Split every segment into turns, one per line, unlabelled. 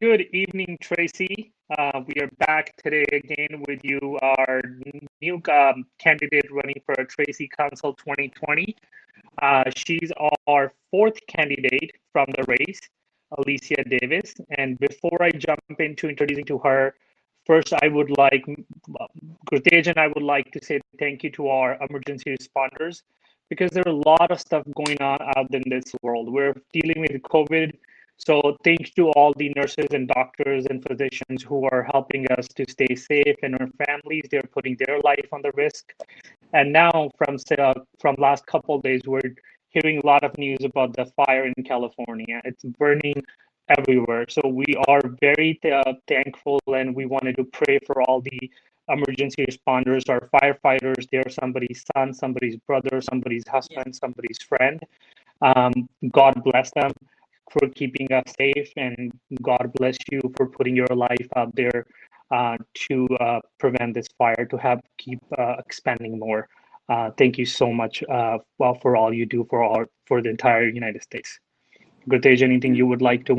Good evening, Tracy. We are back today again with you, our new candidate running for Tracy Council 2020. She's our fourth candidate from the race, Alicia Davis. And before I jump into introducing to her, first Gurtej and I would like to say thank you to our emergency responders because there are a lot of stuff going on out in this world. We're dealing with COVID. So thanks to all the nurses and doctors and physicians who are helping us to stay safe and our families, they're putting their life on the risk. And now from last couple of days, we're hearing a lot of news about the fire in California. It's burning everywhere. So we are very thankful, and we wanted to pray for all the emergency responders, our firefighters. They're somebody's son, somebody's brother, somebody's husband, somebody's friend. God bless them for keeping us safe, and God bless you for putting your life out there to prevent this fire to keep expanding more. Thank you so much, for all you do for the entire United States. Gurtej, anything you would like to?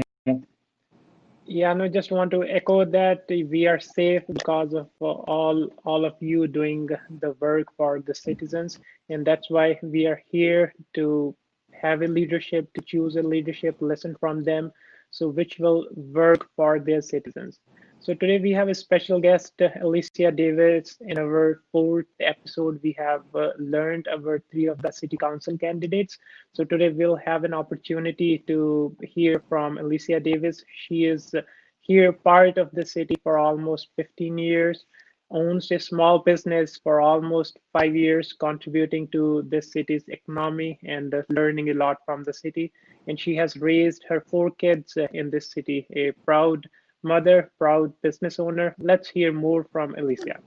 Yeah, no, just want to echo that we are safe because of all of you doing the work for the citizens, and that's why we are here to have a leadership, to choose a leadership, listen from them, so which will work for their citizens. So today we have a special guest, Alicia Davis. In our fourth episode, we have learned about three of the city council candidates. So today we'll have an opportunity to hear from Alicia Davis. She is here part of the city for almost 15 years, owns a small business for almost 5 years, contributing to this city's economy and learning a lot from the city. And she has raised her four kids in this city, a proud mother, proud business owner. Let's hear more from Alicia.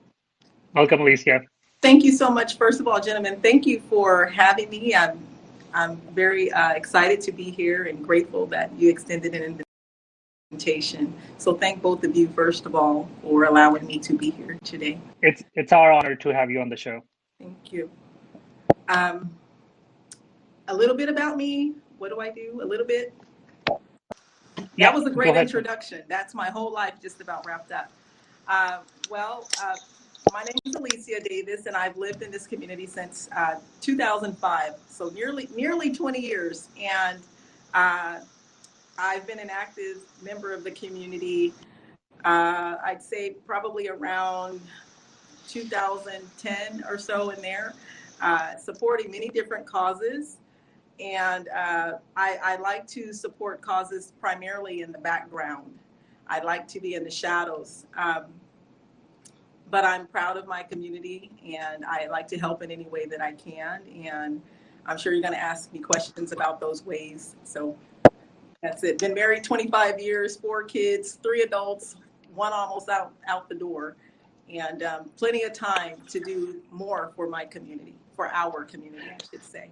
Welcome, Alicia.
Thank you so much. First of all, gentlemen, thank you for having me. I'm very excited to be here and grateful that you extended an invitation. So thank both of you, first of all, for allowing me to be here today.
It's our honor to have you on the show.
Thank you. A little bit about me. What do I do? A little bit. That was a great introduction. That's my whole life just about wrapped up. My name is Alicia Davis, and I've lived in this community since 2005, so nearly 20 years. And I've been an active member of the community, I'd say probably around 2010 or so in there, supporting many different causes. And I like to support causes primarily in the background. I like to be in the shadows. But I'm proud of my community, and I like to help in any way that I can. And I'm sure you're going to ask me questions about those ways. So that's it. Been married 25 years, 4 kids, 3 adults, 1 almost out the door. And plenty of time to do more for my community, for our community, I should say.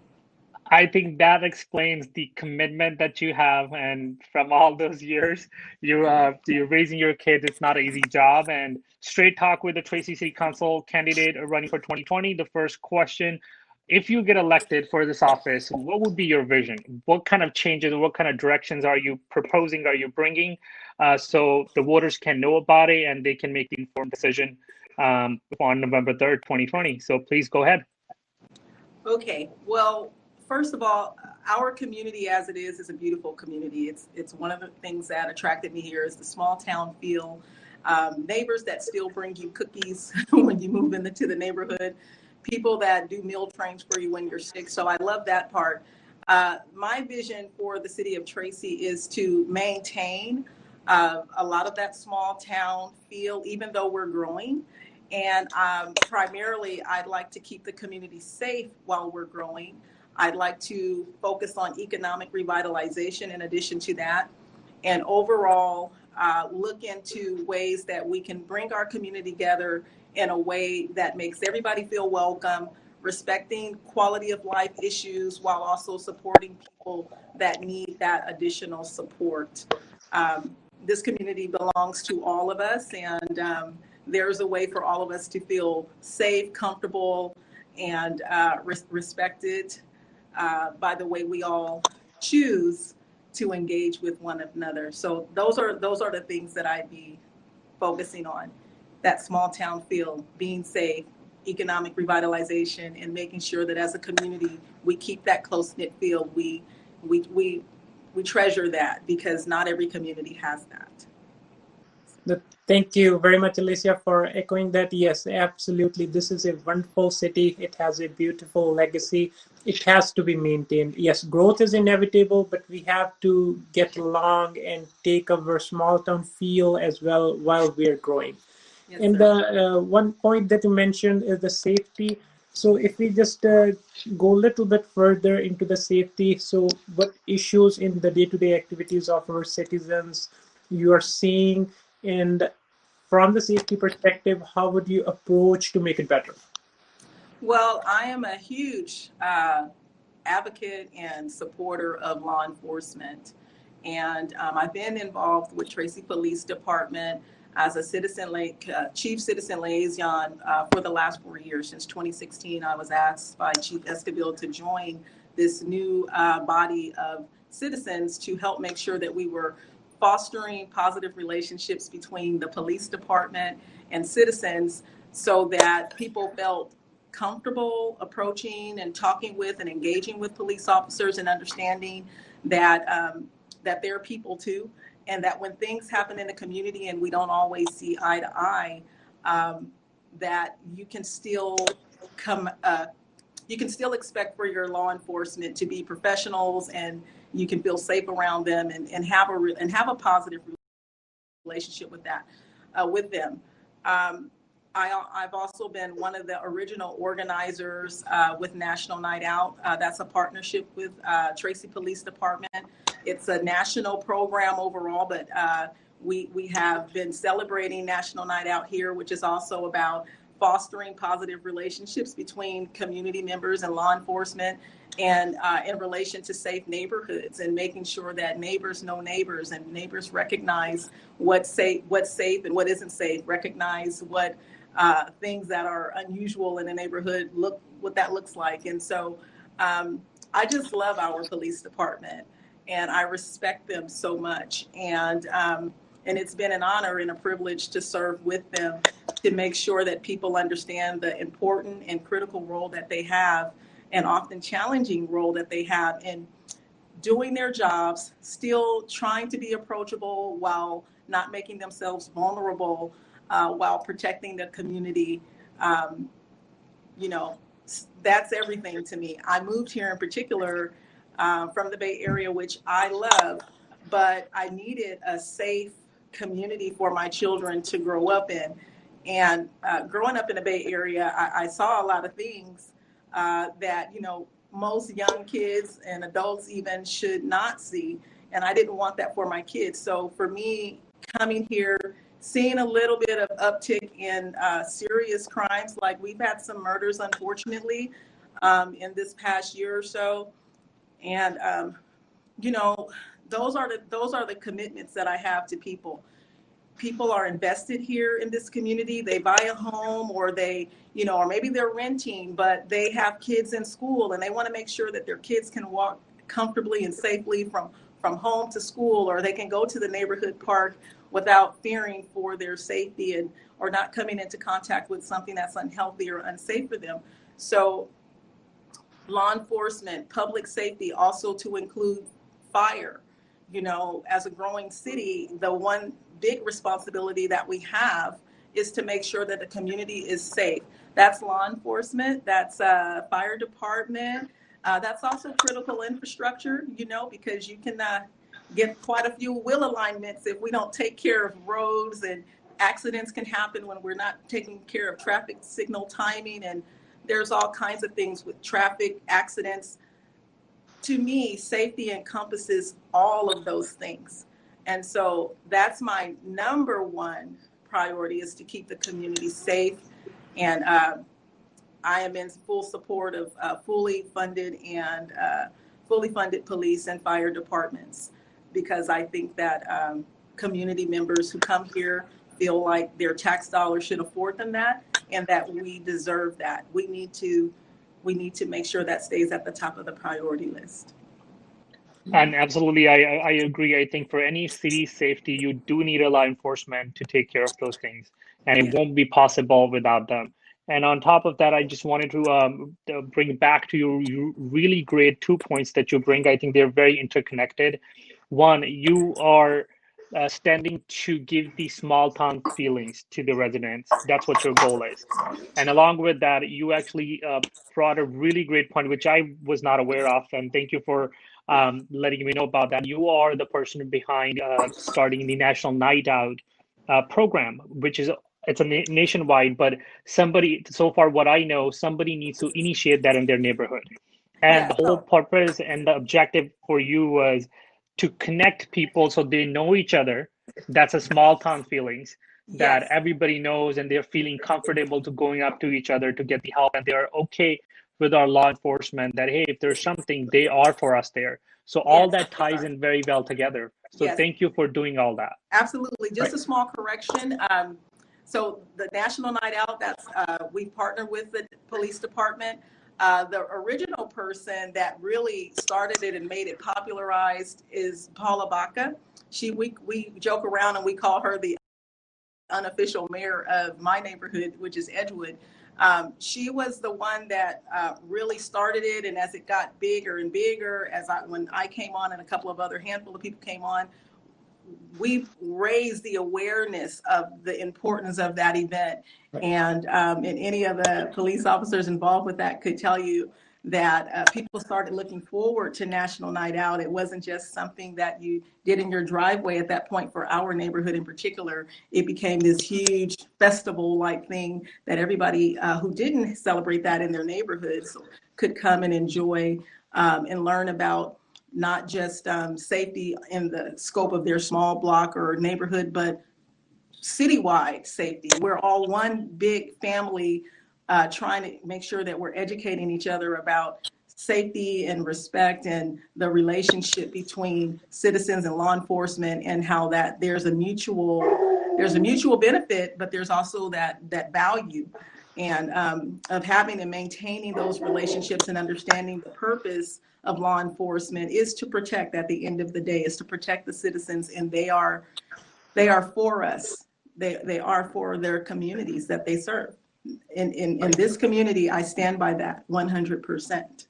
I think that explains the commitment that you have, and from all those years, you're raising your kids. It's not an easy job. And straight talk with the Tracy City Council candidate running for 2020. The first question: if you get elected for this office, what would be your vision? What kind of changes, what kind of directions are you proposing? Are you bringing, so the voters can know about it and they can make the informed decision on November 3rd, 2020? So please go ahead.
Okay. Well, first of all, our community as it is a beautiful community. It's one of the things that attracted me here is the small town feel. Neighbors that still bring you cookies when you move into the neighborhood. People that do meal trains for you when you're sick. So I love that part. My vision for the city of Tracy is to maintain a lot of that small town feel, even though we're growing. And primarily, I'd like to keep the community safe while we're growing. I'd like to focus on economic revitalization in addition to that, and overall look into ways that we can bring our community together in a way that makes everybody feel welcome, respecting quality of life issues while also supporting people that need that additional support. This community belongs to all of us, and there's a way for all of us to feel safe, comfortable, and respected by the way we all choose to engage with one another. So those are the things that I'd be focusing on. That small town feel, being safe, economic revitalization, and making sure that as a community we keep that close knit feel. We we we treasure that because not every community has that.
Thank you very much, Alicia, for echoing that. Yes, absolutely. This is a wonderful city. It has a beautiful legacy. It has to be maintained. Yes, growth is inevitable, but we have to get along and take our small town feel as well while we're growing.
Yes,
And
sir.
the one point that you mentioned is the safety. So if we just go a little bit further into the safety, so what issues in the day-to-day activities of our citizens you are seeing, and from the safety perspective, how would you approach to make it better?
Well, I am a huge advocate and supporter of law enforcement. And I've been involved with Tracy Police Department as a chief citizen liaison for the last 4 years. Since 2016, I was asked by Chief Escobil to join this new body of citizens to help make sure that we were fostering positive relationships between the police department and citizens so that people felt comfortable approaching and talking with and engaging with police officers and understanding that that they're people too, and that when things happen in the community and we don't always see eye to eye, that you can still come. You can still expect for your law enforcement to be professionals, and you can feel safe around them and have a positive relationship with that with them. I've also been one of the original organizers with National Night Out. That's a partnership with Tracy Police Department. It's a national program overall, but we have been celebrating National Night Out here, which is also about fostering positive relationships between community members and law enforcement, and in relation to safe neighborhoods, and making sure that neighbors know neighbors and neighbors recognize what's safe and what isn't safe, recognize what things that are unusual in a neighborhood, look what that looks like. And so I just love our police department, and I respect them so much. And it's been an honor and a privilege to serve with them, to make sure that people understand the important and critical role that they have, and often challenging role that they have in doing their jobs, still trying to be approachable while not making themselves vulnerable, while protecting the community. You know, that's everything to me. I moved here in particular from the Bay Area, which I love, but I needed a safe community for my children to grow up in. And growing up in the Bay Area, I saw a lot of things that, most young kids and adults even should not see. And I didn't want that for my kids. So for me, coming here, seeing a little bit of uptick in serious crimes, like we've had some murders, unfortunately, in this past year or so. And, those are the commitments that I have to people. People are invested here in this community. They buy a home, or or maybe they're renting, but they have kids in school, and they want to make sure that their kids can walk comfortably and safely from home to school, or they can go to the neighborhood park without fearing for their safety, and or not coming into contact with something that's unhealthy or unsafe for them. So law enforcement, public safety, also to include fire. As a growing city, the one big responsibility that we have is to make sure that the community is safe. That's law enforcement, that's fire department, that's also critical infrastructure, because you can get quite a few wheel alignments if we don't take care of roads, and accidents can happen when we're not taking care of traffic signal timing, and there's all kinds of things with traffic accidents. To me, safety encompasses all of those things. And so that's my number one priority, is to keep the community safe. And I am in full support of fully funded police and fire departments, because I think that community members who come here feel like their tax dollars should afford them that, and that we deserve that. We need to make sure that stays at the top of the priority list.
And absolutely, I agree. I think for any city safety, you do need a law enforcement to take care of those things, and it
Yeah.
won't be possible without them. And on top of that, I just wanted to bring back to you really great 2 points that you bring. I think they're very interconnected. One, you are standing to give the small town feelings to the residents. That's what your goal is. And along with that, you actually brought a really great point, which I was not aware of. And thank you for letting me know about that. You are the person behind starting the National Night Out program, which is it's a nationwide, but somebody so far what I know, somebody needs to initiate that in their neighborhood. And
Yeah.
the whole
So
purpose and the objective for you was to connect people so they know each other. That's a small town feelings that
yes.
everybody knows and they're feeling comfortable to going up to each other to get the help and they're okay with our law enforcement that hey if there's something they are for us there, so all
Yes.
that
They
ties
are.
in very well together, so
Yes.
thank you for doing all that.
Absolutely. Just
Right.
a small correction. So the National Night Out, that's we partner with the police department. The original person that really started it and made it popularized is Paula Baca. We joke around and we call her the unofficial mayor of my neighborhood, which is Edgewood. She was the one that really started it, and as it got bigger and bigger, when I came on and a couple of other handful of people came on, we've raised the awareness of the importance of that event. And any of the police officers involved with that could tell you that people started looking forward to National Night Out. It wasn't just something that you did in your driveway at that point for our neighborhood in particular. It became this huge festival-like thing that everybody who didn't celebrate that in their neighborhoods could come and enjoy and learn about not just safety in the scope of their small block or neighborhood, but citywide safety. We're all one big family trying to make sure that we're educating each other about safety and respect and the relationship between citizens and law enforcement, and how that there's a mutual benefit, but there's also that value and of having and maintaining those relationships and understanding the purpose of law enforcement is to protect. At the end of the day, is to protect the citizens, and they are for us. They are for their communities that they serve. In this community, I stand by that 100%.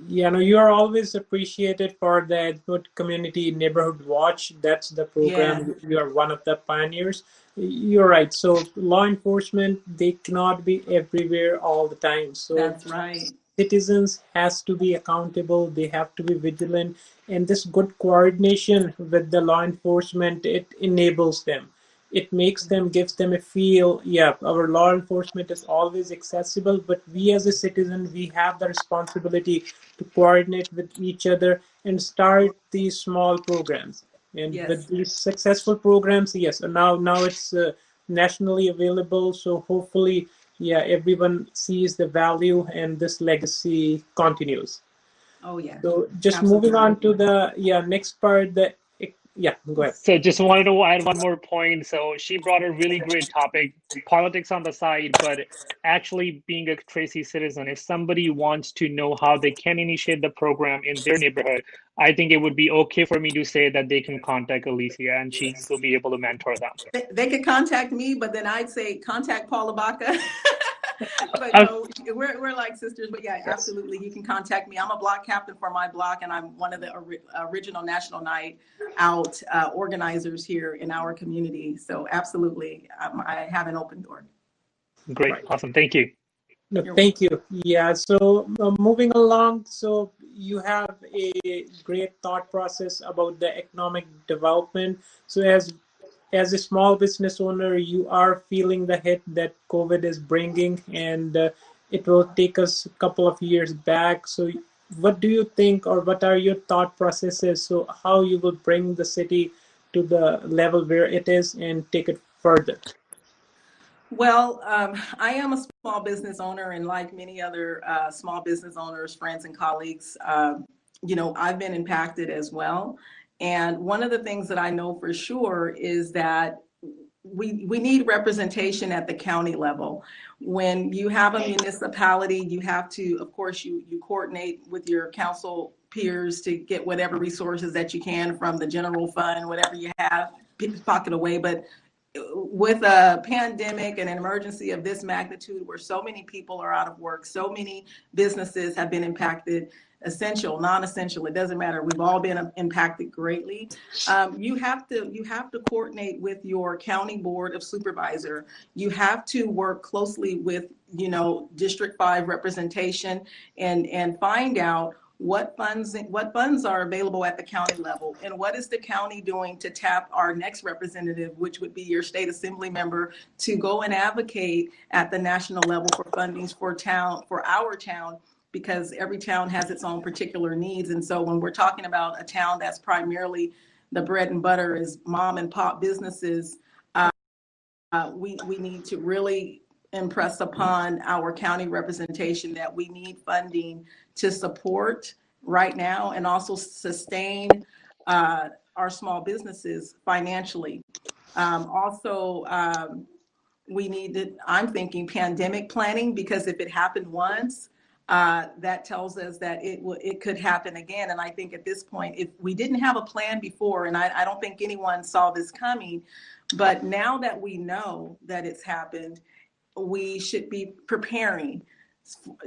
Yeah, no, you are always appreciated for the Edgewood Community Neighborhood Watch. That's the
Yeah,
program. You are one of the pioneers. You're right. So law enforcement, they cannot be everywhere all the time. So
that's right.
citizens has to be accountable. They have to be vigilant, and this good coordination with the law enforcement, it enables them. It makes them, gives them a feel, yeah, our law enforcement is always accessible, but we as a citizen, we have the responsibility to coordinate with each other and start these small programs. And with
Yes.
these successful programs, yes, and now it's nationally available. So hopefully, yeah, everyone sees the value and this legacy continues.
Oh, yeah.
So just moving
Absolutely.
on to the next part, the yeah, go ahead.
So just wanted to add one more point. So she brought a really great topic, politics on the side, but actually being a Tracy citizen, if somebody wants to know how they can initiate the program in their neighborhood, I think it would be okay for me to say that they can contact Alicia and she will be able to mentor them.
They could contact me, but then I'd say contact Paula Baca. But
Uh,
no, we're like sisters. But yeah,
Yes.
absolutely, you can contact me. I'm a block captain for my block, and I'm one of the original National Night Out organizers here in our community. So absolutely, I have an open door.
Great,
Right.
awesome, thank you.
No,
You're
thank
welcome.
you. Yeah, so moving along, so you have a great thought process about the economic development. So as a small business owner, you are feeling the hit that COVID is bringing, and it will take us a couple of years back. So what do you think, or what are your thought processes? So how you will bring the city to the level where it is and take it further?
Well, I am a small business owner, and like many other small business owners, friends, and colleagues, I've been impacted as well. And one of the things that I know for sure is that we need representation at the county level. When you have a municipality, you have to, of course, you coordinate with your council peers to get whatever resources that you can from the general fund, whatever you have, pocket away. But with a pandemic and an emergency of this magnitude, where so many people are out of work, so many businesses have been impacted, essential, non-essential, it doesn't matter. We've all been impacted greatly. You have to coordinate with your county board of supervisor. You have to work closely with, District 5 representation and find out what funds are available at the county level, and what is the county doing to tap our next representative, which would be your state assembly member, to go and advocate at the national level for fundings for our town, because every town has its own particular needs. And so when we're talking about a town that's primarily the bread and butter is mom and pop businesses, we need to really impress upon our county representation that we need funding to support right now and also sustain our small businesses financially. We need I'm thinking pandemic planning, because if it happened once, that tells us that it could happen again. And I think at this point, if we didn't have a plan before, and I don't think anyone saw this coming, but now that we know that it's happened, we should be preparing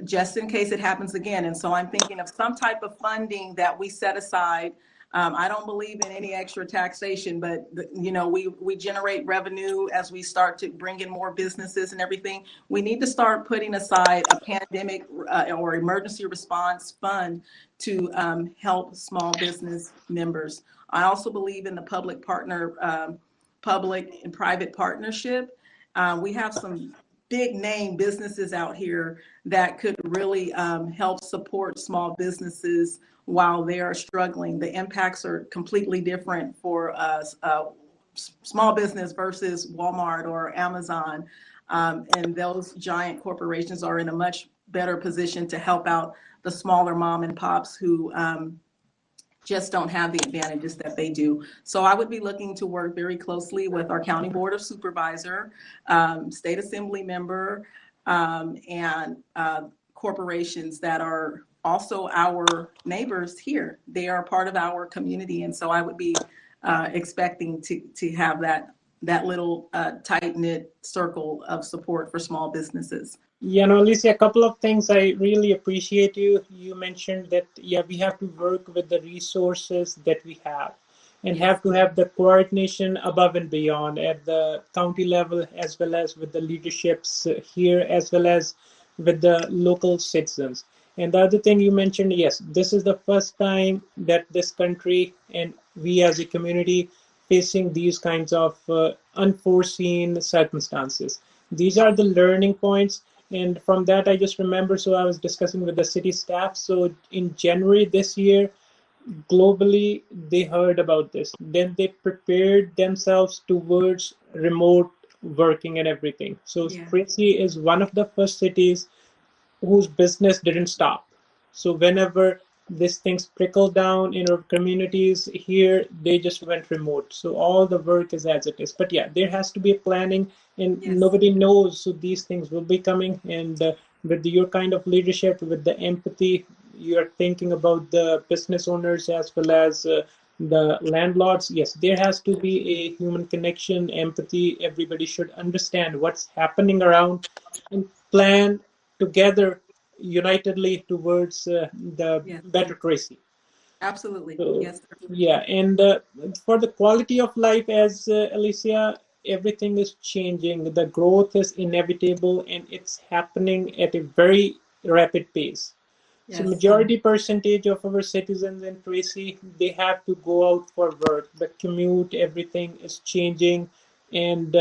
just in case it happens again. And so I'm thinking of some type of funding that we set aside. I don't believe in any extra taxation, but we generate revenue as we start to bring in more businesses and everything. We need to start putting aside a pandemic or emergency response fund to help small business members. I also believe in the public and private partnership. We have some big name businesses out here that could really help support small businesses while they are struggling. The impacts are completely different for small business versus Walmart or Amazon. And those giant corporations are in a much better position to help out the smaller mom and pops who just don't have the advantages that they do. So I would be looking to work very closely with our county board of supervisor, state assembly member, and corporations that are also our neighbors here. They are part of our community. And so I would be expecting to have that little tight-knit circle of support for small businesses.
Alicia, a couple of things I really appreciate you mentioned that, we have to work with the resources that we have and have to have the coordination above and beyond at the county level, as well as with the leaderships here, as well as with the local citizens. And the other thing you mentioned, yes, this is the first time that this country and we as a community facing these kinds of unforeseen circumstances. These are the learning points. And from that, I just remember, so I was discussing with the city staff. So in January this year, globally, they heard about this. Then they prepared themselves towards remote working and everything. So Tracy is one of the first cities whose business didn't stop. So whenever these things trickle down in our communities here, they just went remote. So all the work is as it is. But there has to be a planning, and nobody knows. So these things will be coming. And with your kind of leadership, with the empathy, you're thinking about the business owners as well as the landlords. Yes, there has to be a human connection, empathy. Everybody should understand what's happening around and plan together unitedly towards the better Tracy.
Absolutely.
So,
yes, sir.
Yeah, and for the quality of life, as Alicia, everything is changing. The growth is inevitable, and it's happening at a very rapid pace. So majority percentage of our citizens in Tracy, they have to go out for work. The commute, everything is changing. And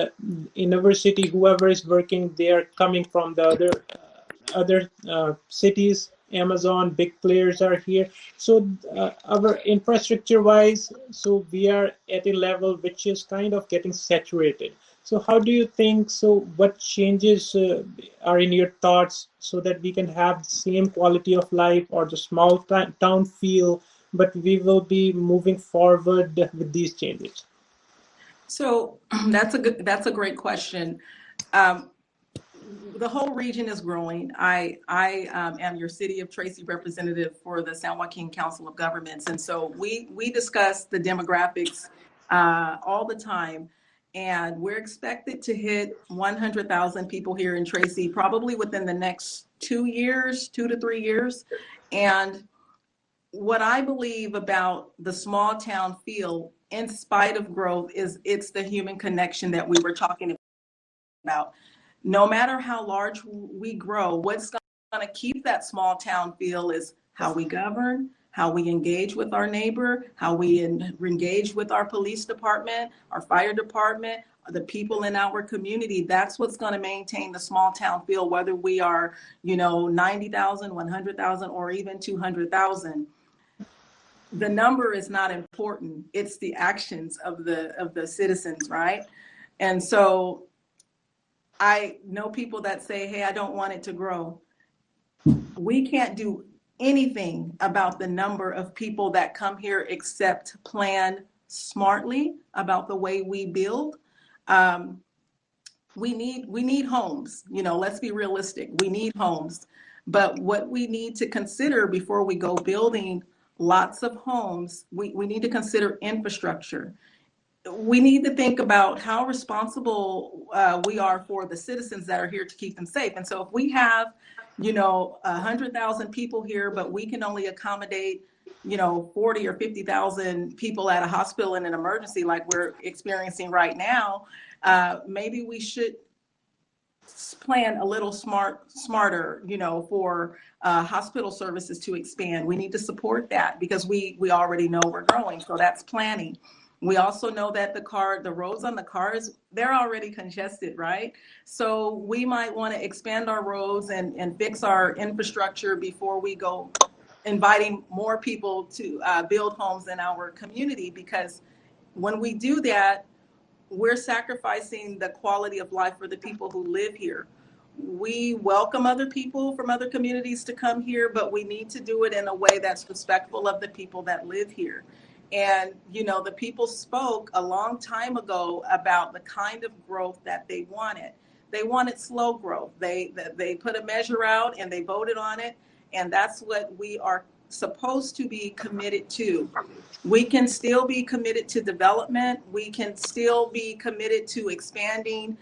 in our city, whoever is working, they are coming from the other cities. Amazon, big players are here. So our infrastructure wise, so we are at a level which is kind of getting saturated. So how do you think, so what changes are in your thoughts so that we can have the same quality of life or the small town feel, but we will be moving forward with these changes?
So that's a great question. the whole region is growing. I am your City of Tracy representative for the San Joaquin Council of Governments. And so we discuss the demographics all the time. And we're expected to hit 100,000 people here in Tracy, probably within the next 2 years, 2 to 3 years. And what I believe about the small town feel, in spite of growth, is it's the human connection that we were talking about. No matter how large we grow, what's going to keep that small town feel is how we govern, how we engage with our neighbor, how we engage with our police department, our fire department, the people in our community. That's what's going to maintain the small town feel, whether we are, 90,000, 100,000, or even 200,000. The number is not important. It's the actions of the citizens, right? And so I know people that say, hey, I don't want it to grow. We can't do anything about the number of people that come here except plan smartly about the way we build. We need homes. Let's be realistic. We need homes. But what we need to consider before we go building lots of homes, we need to consider infrastructure. We need to think about how responsible we are for the citizens that are here to keep them safe. And so if we have, 100,000 people here, but we can only accommodate, 40 or 50,000 people at a hospital in an emergency like we're experiencing right now, maybe we should plan a little smarter, for hospital services to expand. We need to support that because we already know we're growing. So that's planning. We also know that the roads on the cars, they're already congested, right? So we might want to expand our roads and fix our infrastructure before we go inviting more people to build homes in our community, because when we do that, we're sacrificing the quality of life for the people who live here. We welcome other people from other communities to come here, but we need to do it in a way that's respectful of the people that live here. And, the people spoke a long time ago about the kind of growth that they wanted. They wanted slow growth. They put a measure out and they voted on it. And that's what we are supposed to be committed to. We can still be committed to development. We can still be committed to expanding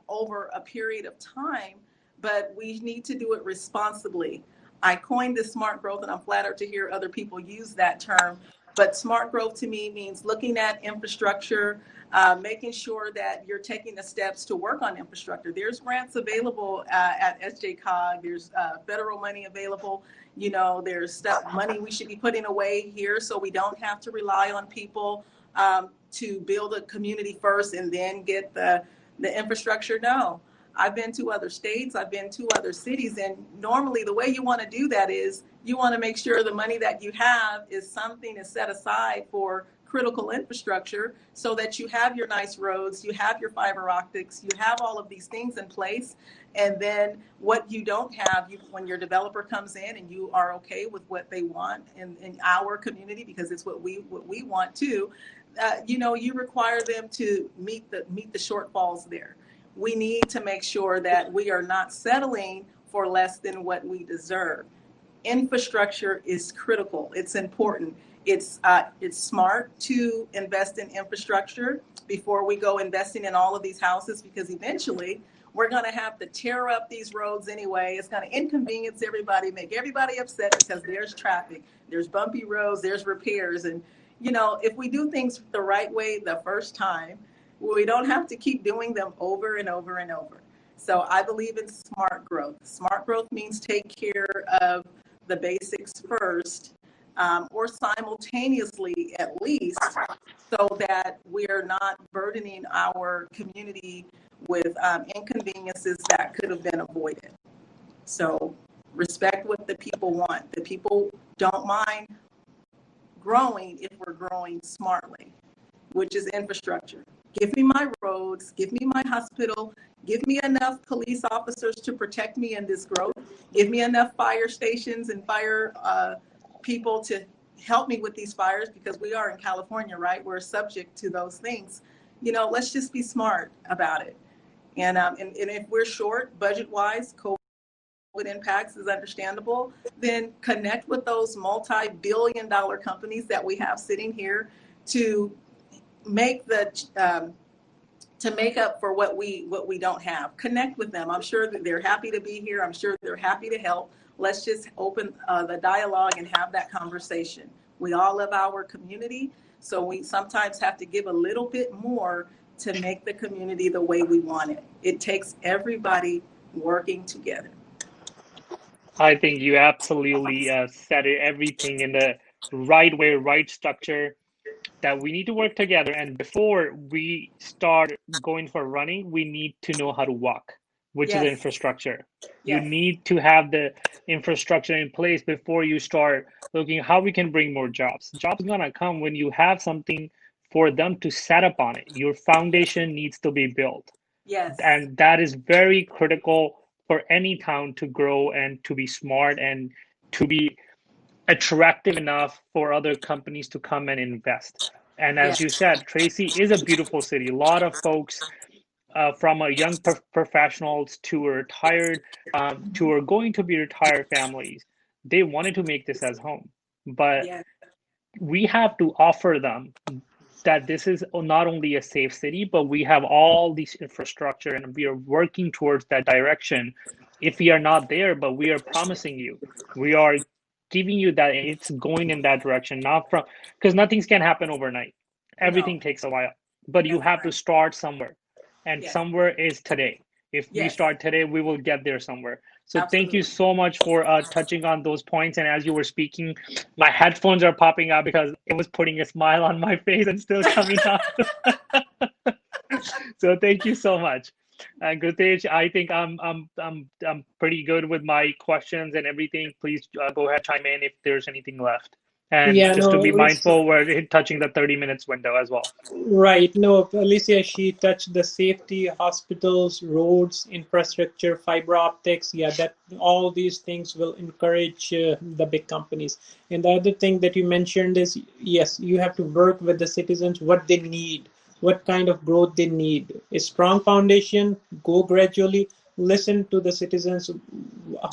over a period of time, but we need to do it responsibly. I coined this smart growth, and I'm flattered to hear other people use that term. But smart growth to me means looking at infrastructure, making sure that you're taking the steps to work on infrastructure. There's grants available at SJCOG. There's federal money available. There's money we should be putting away here so we don't have to rely on people to build a community first and then get the infrastructure. No. I've been to other states, I've been to other cities, and normally the way you want to do that is you want to make sure the money that you have is something is set aside for critical infrastructure so that you have your nice roads, you have your fiber optics, you have all of these things in place. And then what you don't have, when your developer comes in and you are okay with what they want in our community, because it's what we want too, you require them to meet the shortfalls there. We need to make sure that we are not settling for less than what we deserve. Infrastructure is critical. It's important. It's smart to invest in infrastructure before we go investing in all of these houses, because eventually we're going to have to tear up these roads anyway. It's going to inconvenience everybody, make everybody upset because there's traffic, there's bumpy roads, there's repairs. And, if we do things the right way the first time, we don't have to keep doing them over and over and over. So I believe in smart growth. Smart growth means take care of the basics first, or simultaneously at least, so that we're not burdening our community with inconveniences that could have been avoided. So respect what the people want. The people don't mind growing if we're growing smartly, which is infrastructure. Give me my roads, give me my hospital, give me enough police officers to protect me in this growth, give me enough fire stations and fire people to help me with these fires, because we are in California, right? We're subject to those things. Let's just be smart about it. And if we're short budget-wise, COVID impacts is understandable, then connect with those multi-billion-dollar companies that we have sitting here to make to make up for what we don't have. Connect with them. I'm sure that they're happy to be here. I'm sure they're happy to help. Let's just open the dialogue and have that conversation. We all love our community, so we sometimes have to give a little bit more to make the community the way we want it. It takes everybody working together.
I think you absolutely said it, everything in the right way, right structure, that we need to work together. And before we start going for running, we need to know how to walk, which is
Yes,
infrastructure. You
yes,
need to have the infrastructure in place before you start looking how we can bring more jobs. Jobs gonna come when you have something for them to set up on it. Your foundation needs to be built.
yes,
And that is very critical for any town to grow and to be smart and to be attractive enough for other companies to come and invest. And as
yes,
you said, Tracy is a beautiful city. A lot of folks from a young professionals to a retired to are going to be retired families, they wanted to make this as home. But
yes,
we have to offer them that this is not only a safe city, but we have all these infrastructure and we are working towards that direction. If we are not there, but we are promising you, we are giving you that it's going in that direction, not from because nothing's can happen overnight.
no,
Everything takes a while, but you
that's
have to
right.
start somewhere, and
Yes,
somewhere is today. If we
yes,
start today, we will get there somewhere. So thank you
absolutely.
so much for touching on those points. And as you were speaking, my headphones are popping out because it was putting a smile on my face and still coming out. So thank you so much. Gurtej, I think I'm pretty good with my questions and everything. Please go ahead, chime in if there's anything left. And
Yeah,
just to
no,
be
Alicia,
mindful, we're touching the 30 minutes window as well.
right. No, Alicia, she touched the safety, hospitals, roads, infrastructure, fiber optics. Yeah, that all these things will encourage the big companies. And the other thing that you mentioned is, yes, you have to work with the citizens, what they need, what kind of growth they need. A strong foundation, go gradually, listen to the citizens,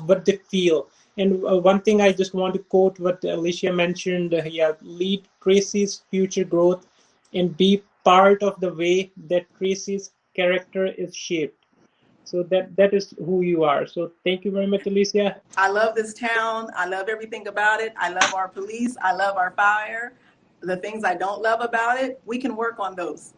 what they feel. And one thing I just want to quote what Alicia mentioned, yeah, lead Tracy's future growth and be part of the way that Tracy's character is shaped. So that is who you are. So thank you very much, Alicia.
I love this town. I love everything about it. I love our police. I love our fire. The things I don't love about it, we can work on those.